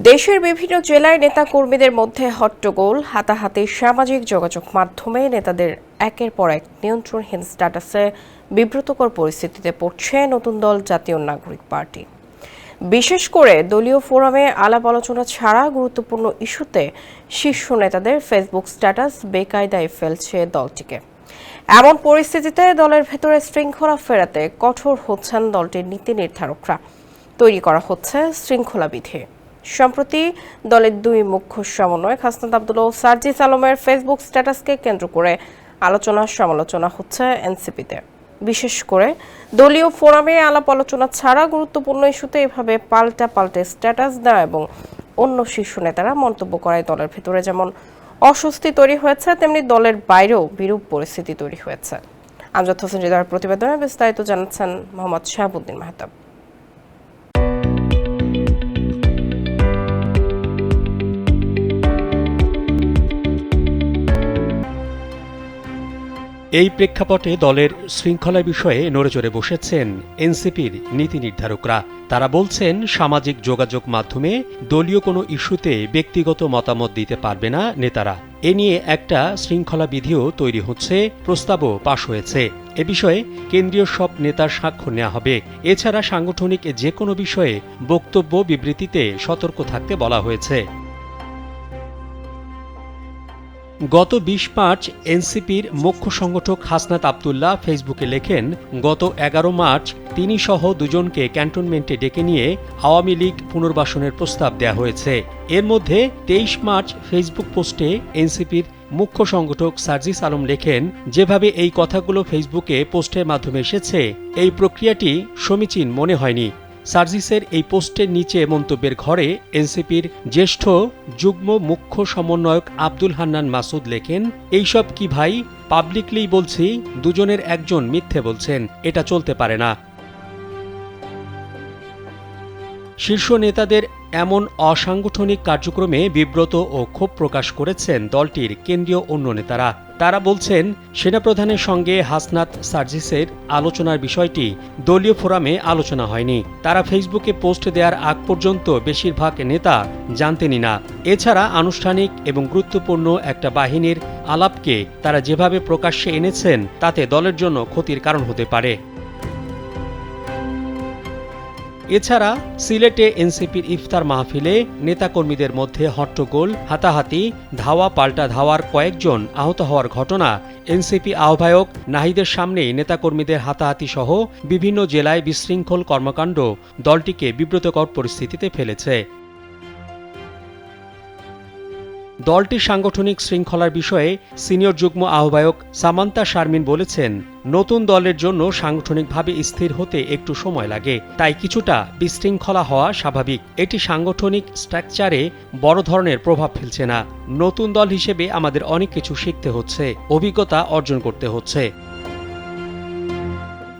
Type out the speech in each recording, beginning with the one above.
দেশের বিভিন্ন জেলায় নেতাকর্মীদের মধ্যে হট্টগোল, হাতাহাতি, সামাজিক যোগাযোগ মাধ্যমে নেতাদের একের পর এক নিয়ন্ত্রণহীন স্ট্যাটাসে বিব্রতকর পরিস্থিতিতে পড়ছে নতুন দল জাতীয় নাগরিক পার্টি। বিশেষ করে দলীয় ফোরামে আলাপ আলোচনা ছাড়া গুরুত্বপূর্ণ ইস্যুতে শীর্ষ নেতাদের ফেসবুক স্ট্যাটাস বেকায়দায় ফেলছে দলটিকে। এমন পরিস্থিতিতে দলের ভেতরে শৃঙ্খলা ফেরাতে কঠোর হচ্ছেন দলটির নীতি নির্ধারকরা। তৈরি করা হচ্ছে শৃঙ্খলা বিধি। সম্প্রতি দলের দুই মুখ্য সমন্বয়ক হাসনাত আব্দুল্লাহ ও সার্জিস আলমের ফেসবুক স্ট্যাটাসকে কেন্দ্র করে আলোচনা সমালোচনা হচ্ছে এনসিপিতে। বিশেষ করে দলীয় ফোরামে আলাপ আলোচনা ছাড়া গুরুত্বপূর্ণ ইস্যুতে এভাবে পাল্টে স্ট্যাটাস দেওয়া এবং অন্য শীর্ষ নেতারা মন্তব্য করায় দলের ভেতরে যেমন অস্বস্তি তৈরি হয়েছে, তেমনি দলের বাইরেও বিরূপ পরিস্থিতি তৈরি হয়েছে। আমজাদ হোসেন হৃদয়ের প্রতিবেদনে বিস্তারিত জানাচ্ছেন মোহাম্মদ শাহাবুদ্দিন মাহতাব। এই প্রেক্ষাপটে দলের শৃঙ্খলা বিষয়ে নড়েচড়ে বসেছেন এনসিপির নীতি নির্ধারকরা। তারা বলছেন, সামাজিক যোগাযোগ মাধ্যমে দলীয় কোনো ইস্যুতে ব্যক্তিগত মতামত দিতে পারবে না নেতারা। এ নিয়ে একটা শৃঙ্খলা বিধিও তৈরি হচ্ছে, প্রস্তাবও পাশ হয়েছে। এ বিষয়ে কেন্দ্রীয় সব নেতার স্বাক্ষর নেওয়া হবে। এছাড়া সাংগঠনিক যে কোনো বিষয়ে বক্তব্য বিবৃতিতে সতর্ক থাকতে বলা হয়েছে। গত ২০ মার্চ এনসিপির মুখ্য সংগঠক হাসনাত আব্দুল্লাহ ফেসবুকে লেখেন, গত ১১ মার্চ তিনি সহ দুজনকে ক্যান্টনমেন্টে ডেকে নিয়ে আওয়ামী লীগ পুনর্বাসনের প্রস্তাব দেওয়া হয়েছে। এর মধ্যে ২৩ মার্চ ফেসবুক পোস্টে এনসিপির মুখ্য সংগঠক সার্জিস আলম লেখেন, যেভাবে এই কথাগুলো ফেসবুকে পোস্টের মাধ্যমে এসেছে, এই প্রক্রিয়াটি সমীচীন মনে হয়নি। সার্জিসের এই পোস্টের নিচে মন্তব্যের ঘরে এনসিপির জ্যেষ্ঠ যুগ্ম মুখ্য সমন্বয়ক আব্দুল হান্নান মাসুদ লেখেন, এইসব কি ভাই, পাবলিকলি বলছি, দুজনের একজন মিথ্যে বলছেন, এটা চলতে পারে না। শীর্ষ নেতাদের এমন অসাংগঠনিক কার্যক্রমে বিব্রত ও ক্ষোভ প্রকাশ করেছেন দলটির কেন্দ্রীয় অন্য নেতারা। তারা বলছেন, সেনাপ্রধানের সঙ্গে হাসনাত সার্জিসের আলোচনার বিষয়টি দলীয় ফোরামে আলোচনা হয়নি। তারা ফেসবুকে পোস্ট দেওয়ার আগ পর্যন্ত বেশিরভাগ নেতা জানতেনই না। এছাড়া আনুষ্ঠানিক এবং গুরুত্বপূর্ণ একটা বাহিনীর আলাপকে তারা যেভাবে প্রকাশ্যে এনেছেন, তাতে দলের জন্য ক্ষতির কারণ হতে পারে। এছাড়া সিলেটে এনসিপির ইফতার মাহফিলে নেতাকর্মীদের মধ্যে হট্টগোল, হাতাহাতি, ধাওয়া পাল্টা ধাওয়ার কয়েকজন আহত হওয়ার ঘটনা, এনসিপি আহ্বায়ক নাহিদের সামনেই নেতাকর্মীদের হাতাহাতি সহ বিভিন্ন জেলায় বিশৃঙ্খল কর্মকাণ্ড দলটিকে বিব্রতকর পরিস্থিতিতে ফেলেছে। দলটির সাংগঠনিক শৃঙ্খলার বিষয়ে সিনিয়র যুগ্ম আহ্বায়ক সামান্তা শারমিন বলেছেন, নতুন দলের জন্য সাংগঠনিকভাবে স্থির হতে একটু সময় লাগে, তাই কিছুটা বিশৃঙ্খলা হওয়া স্বাভাবিক। এটি সাংগঠনিক স্ট্রাকচারে বড় ধরনের প্রভাব ফেলছে না। নতুন দল হিসেবে আমাদের অনেক কিছু শিখতে হচ্ছে, অভিজ্ঞতা অর্জন করতে হচ্ছে।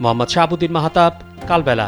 মোহাম্মদ শাহাবুদ্দিন মাহতাব, কালবেলা।